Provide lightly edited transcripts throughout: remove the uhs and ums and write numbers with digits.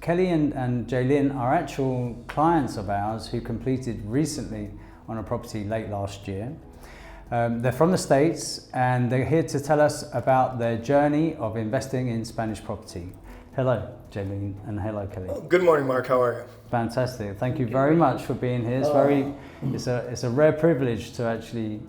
Kelly and Jaylin are actual clients of ours who completed recently on a property late last year. They're from the States and they're here to tell us about their journey of investing in Spanish property. Hello, Jaylin, and hello, Kelly. Oh, good morning, Mark. How are you? Fantastic. Thank you very much for being here. It's a rare privilege to actually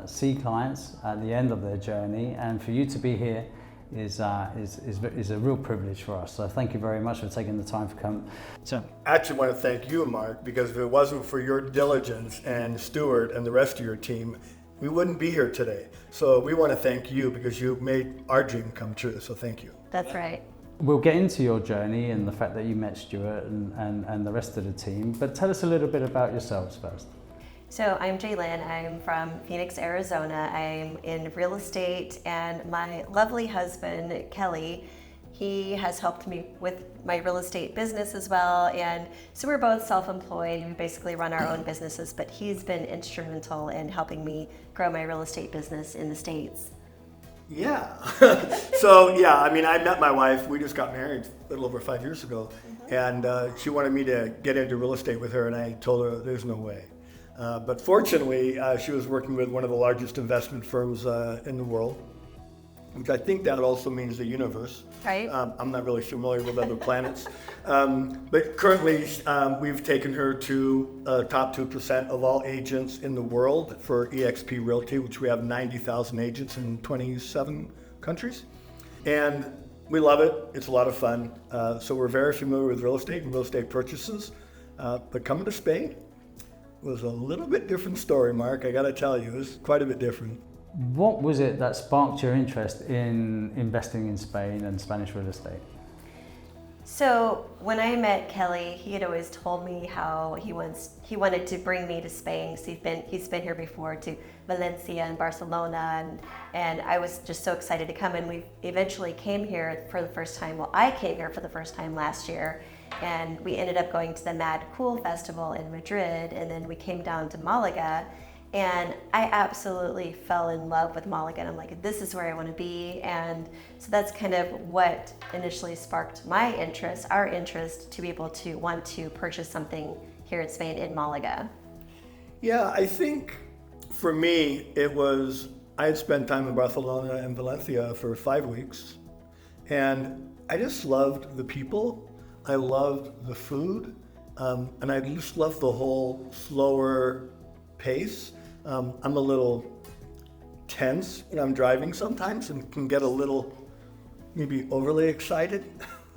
see clients at the end of their journey, and for you to be here is a real privilege for us. So thank you very much for taking the time to come. So I actually want to thank you, Mark, because if it wasn't for your diligence and Stuart and the rest of your team, we wouldn't be here today. So we want to thank you because you made our dream come true. So thank you. That's right. We'll get into your journey and the fact that you met Stuart and the rest of the team, but tell us a little bit about yourselves first. So I'm Jaylin. I'm from Phoenix, Arizona. I'm in real estate, and my lovely husband, Kelly, he has helped me with my real estate business as well. And so we're both self-employed. We basically run our own businesses, but he's been instrumental in helping me grow my real estate business in the States. Yeah. So yeah, I mean, I met my wife. We just got married a little over 5 years ago, and she wanted me to get into real estate with her, and I told her there's no way. But fortunately, she was working with one of the largest investment firms in the world, which I think that also means the universe. Right. I'm not really familiar with other planets. But currently, we've taken her to top 2% of all agents in the world for eXp Realty, which we have 90,000 agents in 27 countries. And we love it. It's a lot of fun. So we're very familiar with real estate and real estate purchases. But coming to Spain was a little bit different story, Mark. I got to tell you, it was quite a bit different. What was it that sparked your interest in investing in Spain and Spanish real estate? So when I met Kelly, he had always told me how he wanted to bring me to Spain. So he's been here before, to Valencia and Barcelona, and I was just so excited to come. And we eventually came here for the first time. Well, I came here for the first time last year, and we ended up going to the Mad Cool Festival in Madrid, and then we came down to Malaga. And I absolutely fell in love with Malaga. And I'm like, this is where I want to be. And so that's kind of what initially sparked my interest, our interest, to be able to want to purchase something here in Spain, in Malaga. Yeah, I think for me, I had spent time in Barcelona and Valencia for 5 weeks. And I just loved the people. I loved the food. And I just loved the whole slower pace. I'm a little tense when I'm driving sometimes and can get a little maybe overly excited,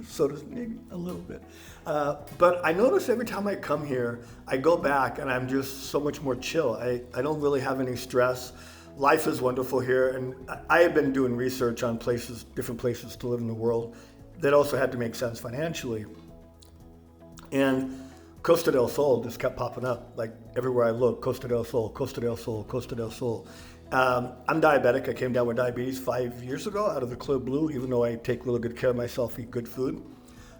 so to maybe a little bit. But I notice every time I come here, I go back and I'm just so much more chill. I don't really have any stress. Life is wonderful here, and I have been doing research on different places to live in the world that also had to make sense financially. And Costa del Sol just kept popping up, like everywhere I look. Costa del Sol, Costa del Sol, Costa del Sol. I'm diabetic. I came down with diabetes 5 years ago out of the Clear Blue, even though I take really good care of myself, eat good food.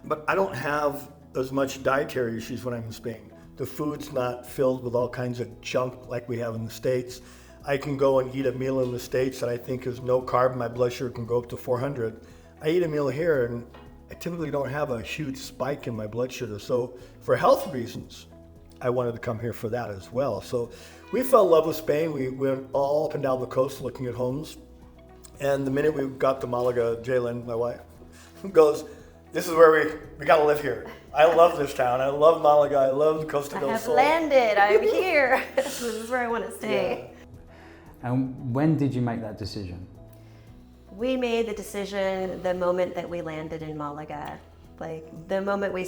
But I don't have as much dietary issues when I'm in Spain. The food's not filled with all kinds of junk like we have in the States. I can go and eat a meal in the States that I think is no carb. My blood sugar can go up to 400. I eat a meal here and I typically don't have a huge spike in my blood sugar. So for health reasons, I wanted to come here for that as well. So we fell in love with Spain. We went all up and down the coast looking at homes. And the minute we got to Malaga, Jaylin, my wife, goes, this is where we got to live here. I love this town. I love Malaga. I love Costa del Sol. I have landed. I'm here. This is where I want to stay. Yeah. And when did you make that decision? We made the decision the moment that we landed in Malaga. Like the moment we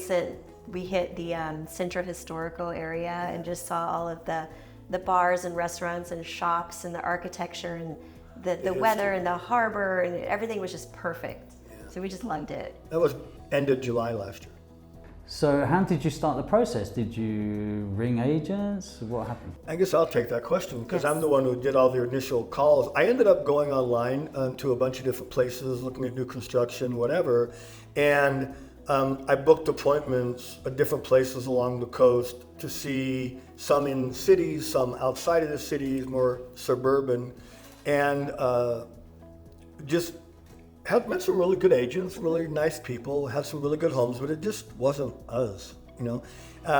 hit the Centro Historico area and just saw all of the bars and restaurants and shops and the architecture and the weather and the harbor, and everything was just perfect. Yeah. So we just loved it. That was end of July last year. So how did you start the process? Did you ring agents? What happened? I guess I'll take that question because Yes. I'm the one who did all the initial calls. I ended up going online to a bunch of different places, looking at new construction, whatever. And I booked appointments at different places along the coast to see some in cities, some outside of the cities, more suburban. And just had met some really good agents, really nice people, had some really good homes, but it just wasn't us, you know.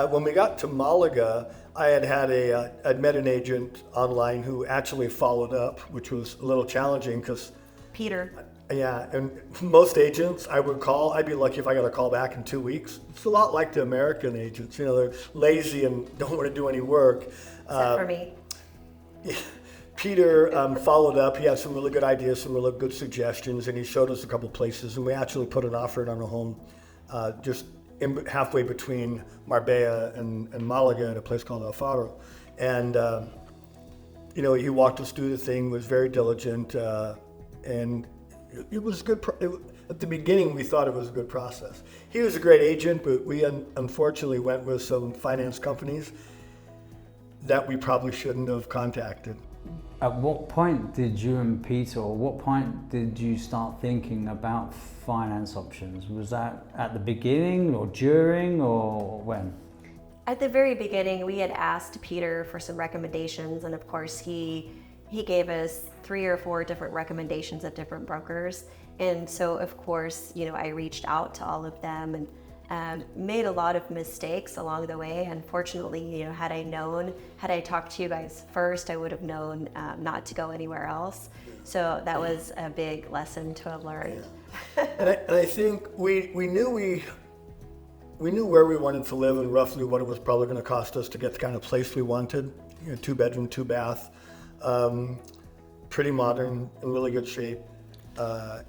When we got to Malaga, I'd met an agent online who actually followed up, which was a little challenging because, Peter. yeah, and most agents I would call, I'd be lucky if I got a call back in 2 weeks. It's a lot like the American agents, you know, they're lazy and don't want to do any work. Except for me. Peter followed up. He had some really good ideas, some really good suggestions, and he showed us a couple places. And we actually put an offer in on a home just halfway between Marbella and Malaga at a place called El Faro. And, you know, he walked us through the thing, was very diligent, and it was good. At the beginning, we thought it was a good process. He was a great agent, but we unfortunately went with some finance companies that we probably shouldn't have contacted. At what point did you and Peter, or what point did you start thinking about finance options? Was that at the beginning or during or when? At the very beginning, we had asked Peter for some recommendations, and of course he gave us 3 or 4 different recommendations of different brokers. And so of course, you know, I reached out to all of them and made a lot of mistakes along the way. Unfortunately, you know, had I talked to you guys first, I would have known not to go anywhere else. So that was a big lesson to have learned. Yeah. and I think we knew where we wanted to live and roughly what it was probably going to cost us to get the kind of place we wanted. You know, 2-bedroom, 2-bath, pretty modern, in really good shape.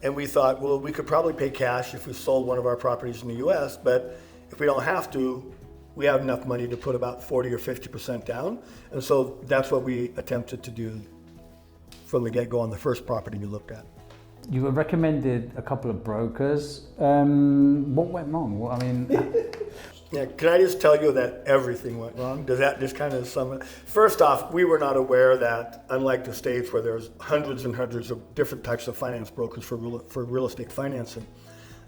And we thought, well, we could probably pay cash if we sold one of our properties in the U.S., but if we don't have to, we have enough money to put about 40 or 50% down. And so that's what we attempted to do from the get-go on the first property we looked at. You were recommended a couple of brokers. What went wrong? I mean... Yeah, can I just tell you that everything went wrong? Does that just kind of sum it? First off, we were not aware that, unlike the States where there's hundreds and hundreds of different types of finance brokers for real estate financing,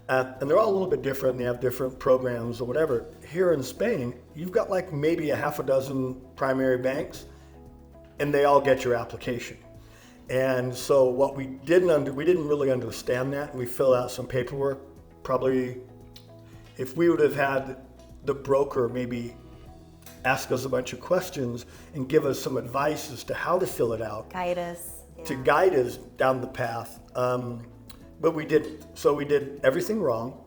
and they're all a little bit different, and they have different programs or whatever. Here in Spain, you've got like maybe a half a dozen primary banks, and they all get your application. And so what we didn't really understand that, and we fill out some paperwork. Probably, if we would have had the broker maybe ask us a bunch of questions and give us some advice as to how to fill it out. Guide us. To guide us down the path. But we didn't. So we did everything wrong.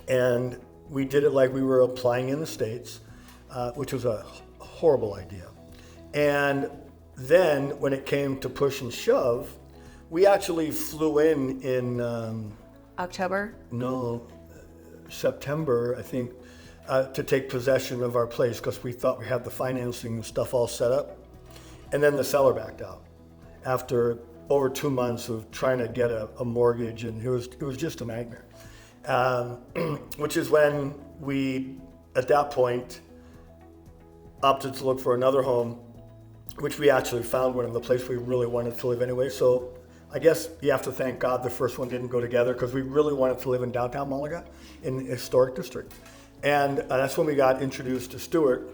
And we did it like we were applying in the States, which was a horrible idea. And then when it came to push and shove, we actually flew in October? No, September, I think, to take possession of our place because we thought we had the financing and stuff all set up. And then the seller backed out after over 2 months of trying to get a mortgage, and it was just a nightmare. Which is when we, at that point, opted to look for another home, which we actually found one in the place we really wanted to live anyway. So I guess you have to thank God the first one didn't go together because we really wanted to live in downtown Malaga in the historic district. And that's when we got introduced to Stuart,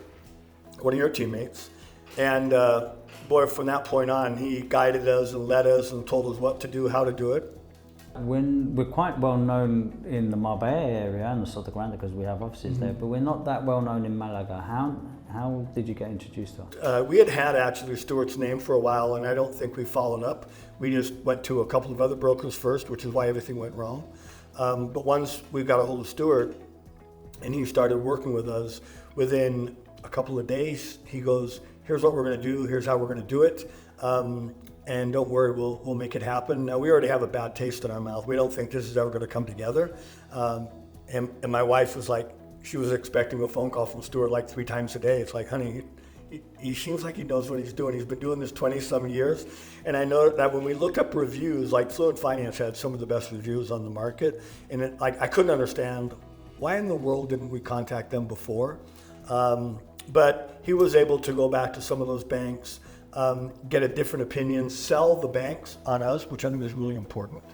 one of your teammates. And boy, from that point on, he guided us and led us and told us what to do, how to do it. When we're quite well known in the Marbella area and the Sota Grande because we have offices there, but we're not that well known in Malaga. How did you get introduced to us? We had actually Stuart's name for a while, and I don't think we followed up. We just went to a couple of other brokers first, which is why everything went wrong. But once we got a hold of Stuart, and he started working with us, within a couple of days, he goes, here's what we're going to do, here's how we're going to do it, and don't worry, we'll make it happen. Now, we already have a bad taste in our mouth. We don't think this is ever going to come together. And my wife was like, she was expecting a phone call from Stuart like 3 times a day. It's like, honey, he seems like he knows what he's doing. He's been doing this 20-some years. And I know that when we looked up reviews, like Fluent Finance had some of the best reviews on the market, and I couldn't understand why in the world didn't we contact them before? But he was able to go back to some of those banks, get a different opinion, sell the banks on us, which I think is really important.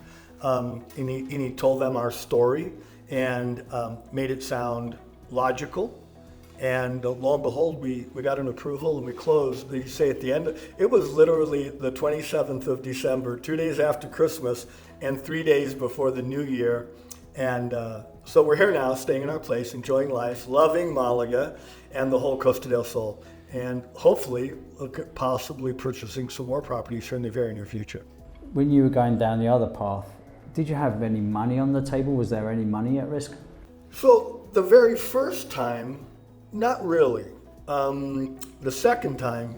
And he told them our story and made it sound logical And lo and behold, we got an approval and we closed. They say at the end, it was literally the 27th of December, 2 days after Christmas and 3 days before the New Year. And so we're here now, staying in our place, enjoying life, loving Malaga and the whole Costa del Sol. And hopefully look at possibly purchasing some more properties here in the very near future. When you were going down the other path, did you have any money on the table? Was there any money at risk? So the very first time, not really. The second time,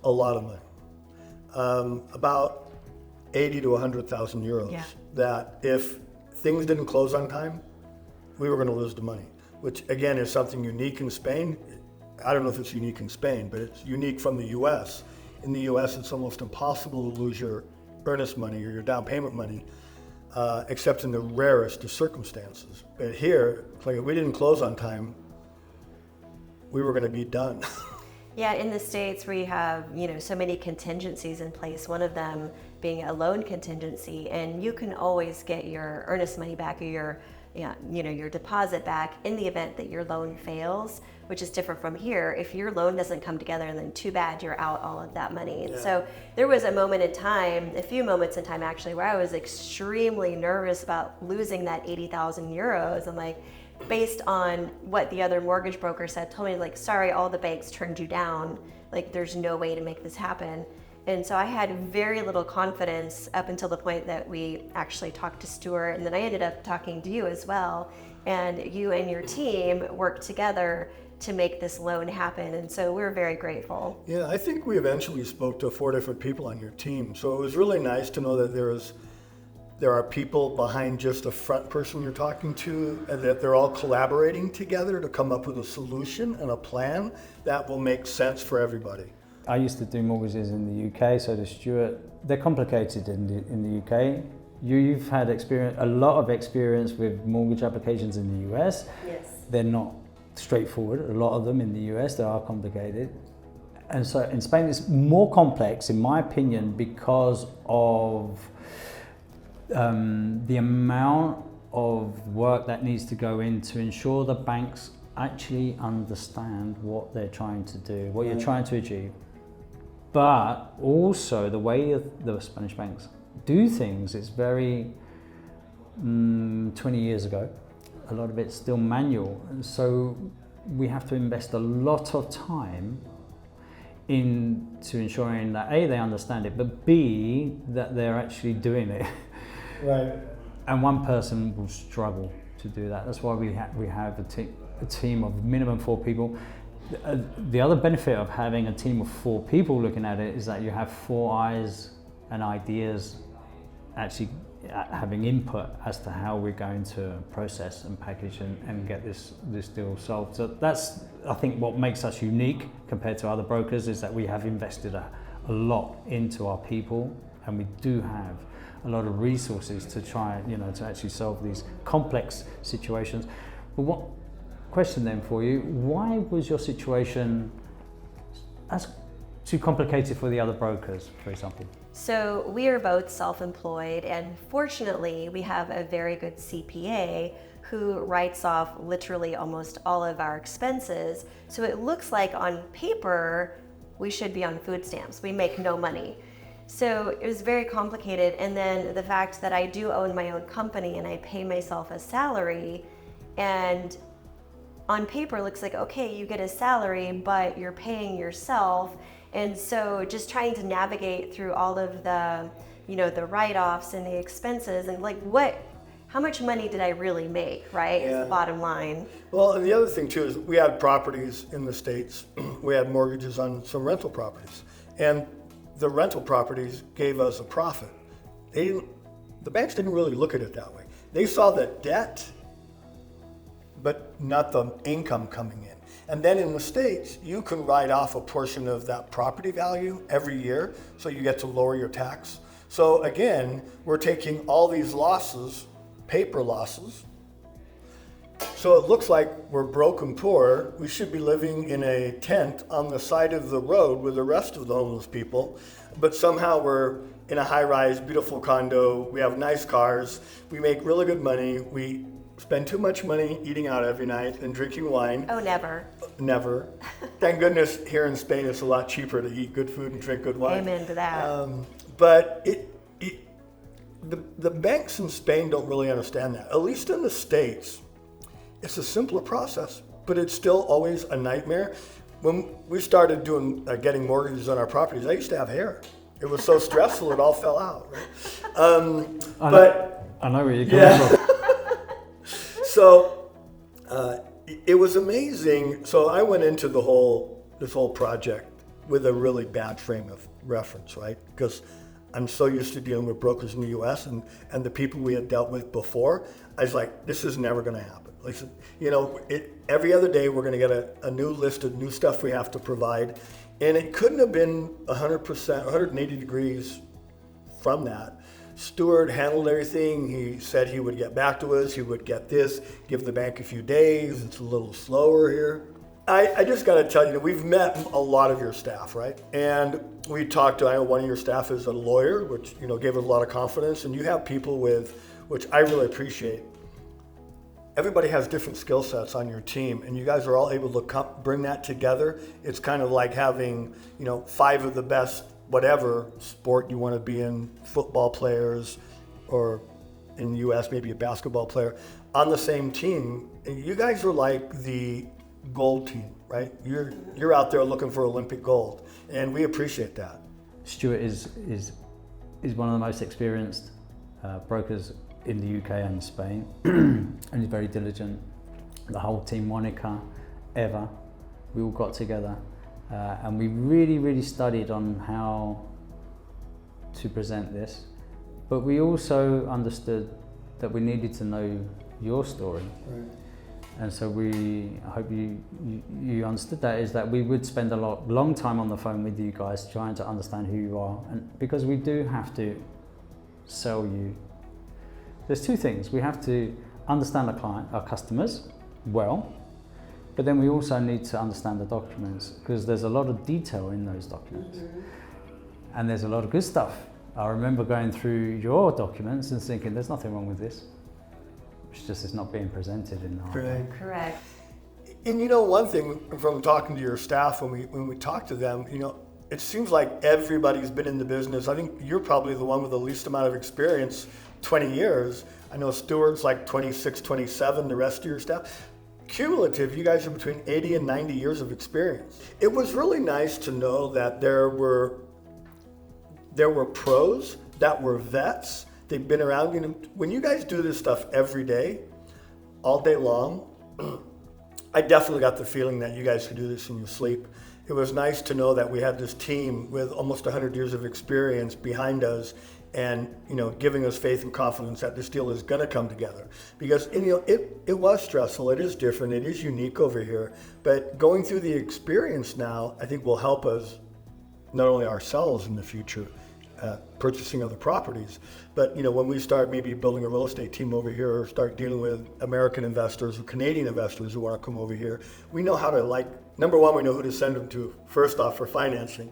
a lot of money. About 80 to 100,000 euros. Yeah. That if things didn't close on time, we were going to lose the money, which again is something unique in Spain. I don't know if it's unique in Spain, but it's unique from the US. In the US, it's almost impossible to lose your earnest money or your down payment money, except in the rarest of circumstances. But here, like if we didn't close on time, we were going to be done. Yeah, in the States we have, so many contingencies in place, one of them being a loan contingency, and you can always get your earnest money back or your deposit back in the event that your loan fails, which is different from here. If your loan doesn't come together, then too bad, you're out all of that money. And so there was a few moments in time actually, where I was extremely nervous about losing that 80,000 euros. I'm like, based on what the other mortgage broker said, told me like, sorry, all the banks turned you down. Like, there's no way to make this happen. And so I had very little confidence up until the point that we actually talked to Stuart, and then I ended up talking to you as well. And you and your team worked together to make this loan happen. And so we're very grateful. Yeah, I think we eventually spoke to 4 different people on your team. So it was really nice to know that there are people behind just the front person you're talking to, and that they're all collaborating together to come up with a solution and a plan that will make sense for everybody. I used to do mortgages in the UK, so does Stuart. They're complicated in the UK. You've had a lot of experience with mortgage applications in the US. Yes. They're not straightforward. A lot of them in the US, they are complicated. And so in Spain, it's more complex, in my opinion, because of the amount of work that needs to go in to ensure the banks actually understand what they're trying to do, what you're trying to achieve. But also the way the Spanish banks do things is very 20 years ago. A lot of it's still manual. And so we have to invest a lot of time into ensuring that A, they understand it, but B, that they're actually doing it. Right. And one person will struggle to do that. That's why we have a team of minimum 4 people. The other benefit of having a team of 4 people looking at it is that you have 4 eyes and ideas actually having input as to how we're going to process and package and get this deal solved. So that's, I think, what makes us unique compared to other brokers, is that we have invested a lot into our people, and we do have a lot of resources to try, to actually solve these complex situations. But what question then for you, why was your situation as too complicated for the other brokers, for example? So we are both self-employed, and fortunately we have a very good CPA who writes off literally almost all of our expenses. So it looks like on paper we should be on food stamps. We make no money. So it was very complicated. And then the fact that I do own my own company and I pay myself a salary, and on paper it looks like, okay, you get a salary, but you're paying yourself. And so just trying to navigate through all of the, the write-offs and the expenses, and like, how much money did I really make, right? Yeah. Is the bottom line. Well, and the other thing too is we had properties in the States. We had mortgages on some rental properties, and the rental properties gave us a profit. The banks didn't really look at it that way. They saw the debt, but not the income coming in. And then in the States, you can write off a portion of that property value every year, so you get to lower your tax. So again, we're taking all these losses, paper losses. So it looks like we're broke and poor. We should be living in a tent on the side of the road with the rest of the homeless people, but somehow we're in a high-rise, beautiful condo. We have nice cars. We make really good money. We spend too much money eating out every night and drinking wine. Oh, never. never. Thank goodness here in Spain it's a lot cheaper to eat good food and drink good wine. Amen to that. But the banks in Spain don't really understand that. At least in the States, it's a simpler process, but it's still always a nightmare. When we started getting mortgages on our properties, I used to have hair. It was so stressful, it all fell out. Right? I know where you're coming from. So it was amazing. So I went into this whole project with a really bad frame of reference, right? Because I'm so used to dealing with brokers in the U.S. and the people we had dealt with before. I was like, this is never going to happen. Like, every other day we're going to get a new list of new stuff we have to provide, and it couldn't have been 100%, 180 degrees from that. Stuart handled everything. He said he would get back to us. He would get this, give the bank a few days. It's a little slower here. I just got to tell you, we've met a lot of your staff, right? And we talked to, I know one of your staff is a lawyer, which, gave us a lot of confidence. And you have people which I really appreciate. Everybody has different skill sets on your team, and you guys are all able to bring that together. It's kind of like having, 5 of the best, whatever sport you want to be in, football players, or in the U.S., maybe a basketball player, on the same team. And you guys are like the gold team, right? You're out there looking for Olympic gold, and we appreciate that. Stuart is one of the most experienced brokers in the UK and Spain, and he's very diligent. The whole team, Monica, Eva, we all got together and we really studied on how to present this, but we also understood that we needed to know your story. Right. And so I hope you understood that, is that we would spend long time on the phone with you guys trying to understand who you are, and because we do have to sell you. There's 2 things. We have to understand our customers well, but then we also need to understand the documents, because there's a lot of detail in those documents. Mm-hmm. And there's a lot of good stuff. I remember going through your documents and thinking, there's nothing wrong with this. It's not being presented in the right way. Correct. And one thing from talking to your staff, when we talk to them, it seems like everybody's been in the business. I think you're probably the one with the least amount of experience, 20 years. I know Stuart's like 26, 27, the rest of your staff. Cumulative, you guys are between 80 and 90 years of experience. It was really nice to know that there were pros that were vets. They've been around. When you guys do this stuff every day, all day long, I definitely got the feeling that you guys could do this in your sleep. It was nice to know that we had this team with almost 100 years of experience behind us, and giving us faith and confidence that this deal is going to come together. Because it was stressful. It is different. It is unique over here. But going through the experience now, I think will help us, not only ourselves in the future, purchasing other properties, but when we start maybe building a real estate team over here, or start dealing with American investors or Canadian investors who want to come over here, we know how to, number one, we know who to send them to first off for financing.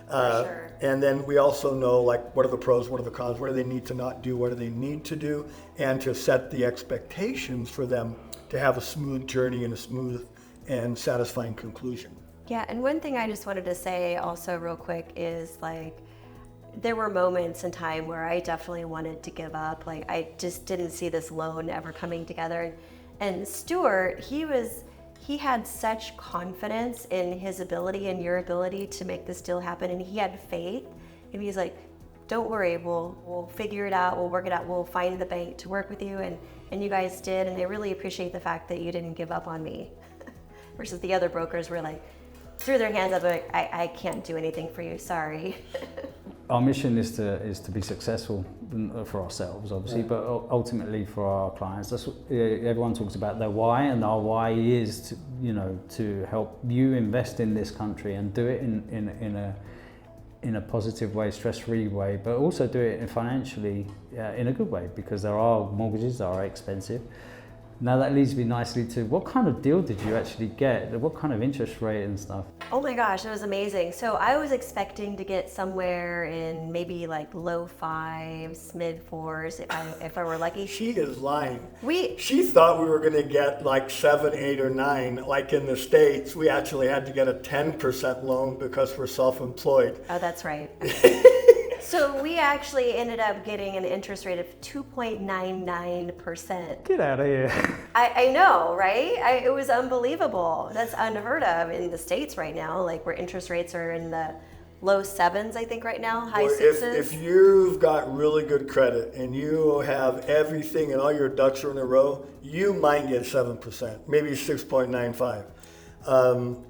Sure. And then we also know what are the pros, what are the cons, what do they need to not do, what do they need to do, and to set the expectations for them to have a smooth journey and a smooth and satisfying conclusion. Yeah, and one thing I just wanted to say also real quick is there were moments in time where I definitely wanted to give up. I just didn't see this loan ever coming together. And Stuart, he had such confidence in his ability and your ability to make this deal happen, and he had faith. And he's like, don't worry, we'll figure it out, we'll work it out, we'll find the bank to work with you, and you guys did, and I really appreciate the fact that you didn't give up on me. Versus the other brokers were threw their hands up, I can't do anything for you, sorry. Our mission is to be successful for ourselves, obviously, yeah, but ultimately for our clients. That's everyone talks about their why, and our why is to help you invest in this country and do it in a positive way, stress-free way, but also do it financially in a good way, because there are mortgages that are expensive. Now that leads me nicely to what kind of deal did you actually get? What kind of interest rate and stuff? Oh my gosh, it was amazing. So I was expecting to get somewhere in maybe like low 5s, mid 4s if I were lucky. She is lying. We She thought we were going to get like 7, 8, or 9. Like in the States, we actually had to get a 10% loan because we're self-employed. Oh, that's right. So we actually ended up getting an interest rate of 2.99%. Get out of here. I know, right? It was unbelievable. That's unheard of in the States right now, like where interest rates are in the low 7s, I think right now, high Or 6s. if you've got really good credit and you have everything and all your ducks are in a row, you might get 7%, maybe 6.95.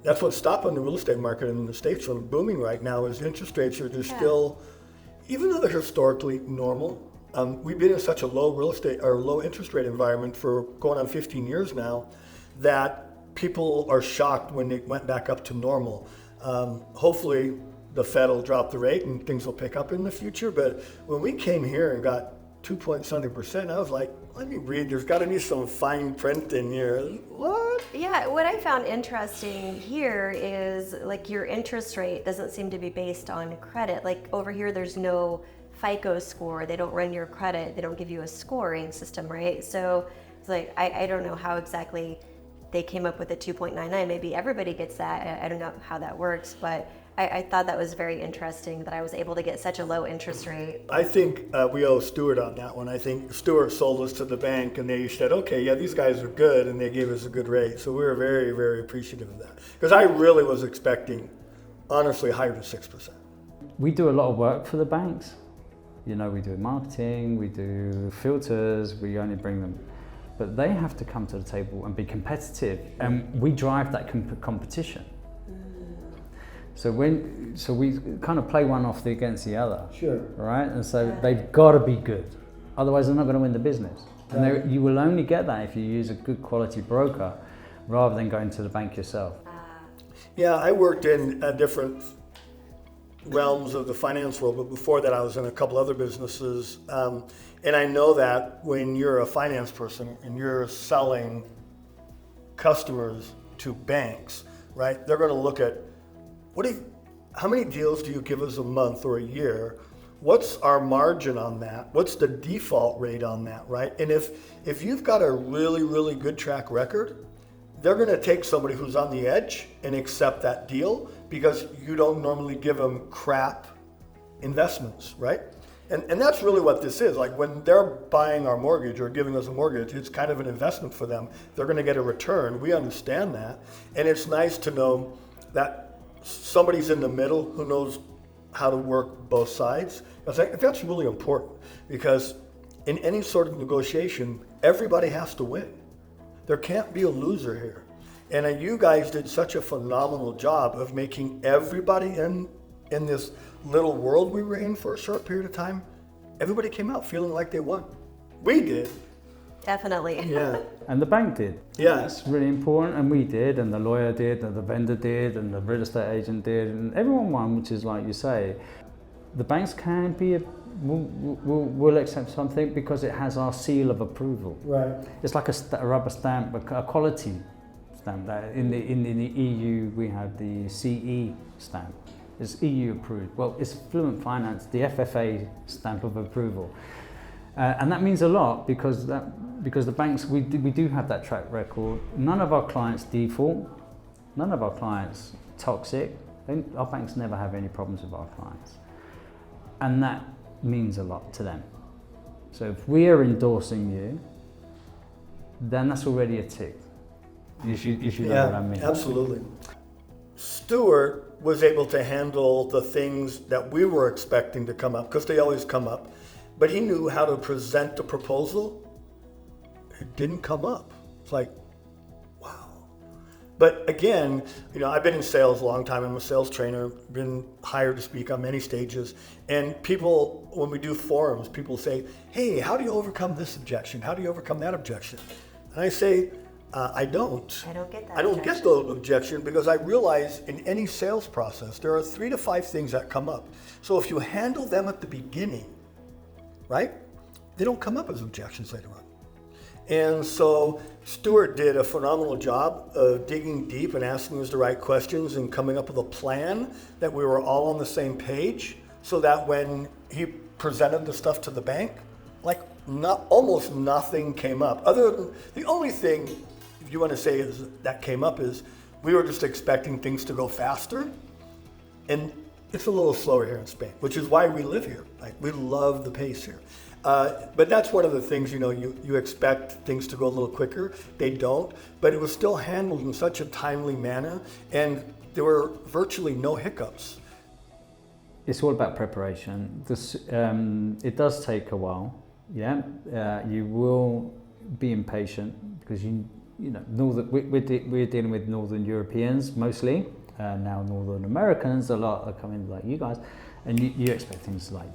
That's what's stopping the real estate market in the States from booming right now is interest rates are just still, even though they're historically normal, we've been in such a low real estate or low interest rate environment for going on 15 years now that people are shocked when they went back up to normal. Hopefully the Fed will drop the rate and things will pick up in the future. But when we came here and got 2.something%, I was like, let me read. There's got to be some fine print in here. What? Yeah, what I found interesting here is like your interest rate doesn't seem to be based on credit. Like over here, there's no FICO score. They don't run your credit. They don't give you a scoring system, right? So it's like, I don't know how exactly they came up with the 2.99. Maybe everybody gets that. I don't know how that works, but I thought that was very interesting that I was able to get such a low interest rate. I think we owe Stewart on that one. I think Stewart sold us to the bank and they said, okay, yeah, these guys are good, and they gave us a good rate. So we were very, very appreciative of that. Because I really was expecting, honestly, higher than 6%. We do a lot of work for the banks. You know, we do marketing, we do filters, we only bring them. But they have to come to the table and be competitive, and we drive that competition. So we kind of play one off against the other. Sure. Right? And so they've got to be good. Otherwise they're not going to win the business. And you will only get that if you use a good quality broker rather than going to the bank yourself. Yeah, I worked in different realms of the finance world, but before that I was in a couple other businesses. And I know that when you're a finance person and you're selling customers to banks, right, they're going to look at how many deals do you give us a month or a year? What's our margin on that? What's the default rate on that, right? And if you've got a really, really good track record, they're going to take somebody who's on the edge and accept that deal because you don't normally give them crap investments, right? And that's really what this is. Like when they're buying our mortgage or giving us a mortgage, it's kind of an investment for them. They're going to get a return. We understand that. And it's nice to know that somebody's in the middle who knows how to work both sides. I think that's really important because in any sort of negotiation, everybody has to win. There can't be a loser here. And you guys did such a phenomenal job of making everybody in this little world we were in for a short period of time, everybody came out feeling like they won. We did. Definitely. Yeah. And the bank did. Yeah. That's really important, and we did, and the lawyer did, and the vendor did, and the real estate agent did, and everyone won, which is like you say. The banks can be, will accept something because it has our seal of approval. Right. It's like a rubber stamp, a quality stamp. That in the EU we have the CE stamp. It's EU approved. Well, it's Fluent Finance, the FFA stamp of approval. And that means a lot because the banks, we do have that track record. None of our clients default, none of our clients toxic. Our banks never have any problems with our clients. And that means a lot to them. So if we are endorsing you, then that's already a tick. If you know what I mean. Absolutely. Stewart was able to handle the things that we were expecting to come up, because they always come up. But he knew how to present the proposal. It didn't come up. It's like, wow. But again, I've been in sales a long time. I'm a sales trainer, been hired to speak on many stages. And people, when we do forums, people say, hey, how do you overcome this objection? How do you overcome that objection? And I say, I don't get that. I don't get the objection because I realize in any sales process, there are 3 to 5 things that come up. So if you handle them at the beginning, right, they don't come up as objections later on. And so Stuart did a phenomenal job of digging deep and asking us the right questions and coming up with a plan that we were all on the same page, so that when he presented the stuff to the bank, like almost nothing came up. Other than the only thing, if you want to say, is that came up is we were just expecting things to go faster, and it's a little slower here in Spain, which is why we live here. Like, we love the pace here. But that's one of the things, you expect things to go a little quicker. They don't, but it was still handled in such a timely manner, and there were virtually no hiccups. It's all about preparation. It does take a while. Yeah, you will be impatient because we're dealing with Northern Europeans mostly. Now Northern Americans, a lot are coming like you guys, and you expect things like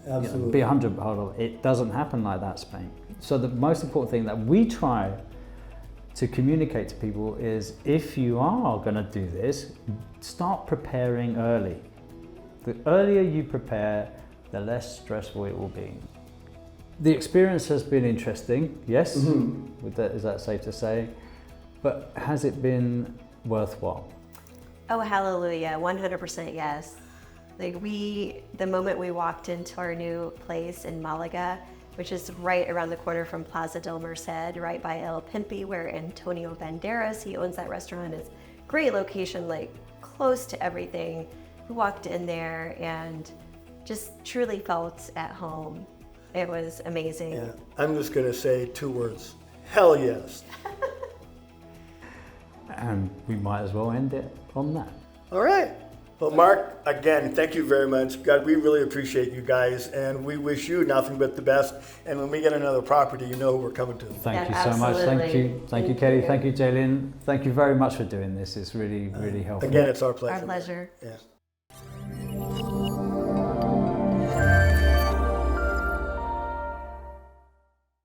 be 100. Hold on, it doesn't happen like that, Spain. So the most important thing that we try to communicate to people is, if you are going to do this, start preparing early. The earlier you prepare, the less stressful it will be. The experience has been interesting, yes. Is that safe to say? But has it been worthwhile? Oh, hallelujah, 100% yes. Like, the moment we walked into our new place in Malaga, which is right around the corner from Plaza del Merced, right by El Pimpi, where Antonio Banderas, he owns that restaurant. It's a great location, like close to everything. We walked in there and just truly felt at home. It was amazing. Yeah, I'm just gonna say 2 words: hell yes. And we might as well end it on that. All right. Well, Mark, again, thank you very much. God, we really appreciate you guys, and we wish you nothing but the best. And when we get another property, you know who we're coming to. Thank you so much. Thank you, Kelly. Thank you, Jaylin. Thank you very much for doing this. It's really, really helpful. Again, it's our pleasure. Our pleasure. Yeah.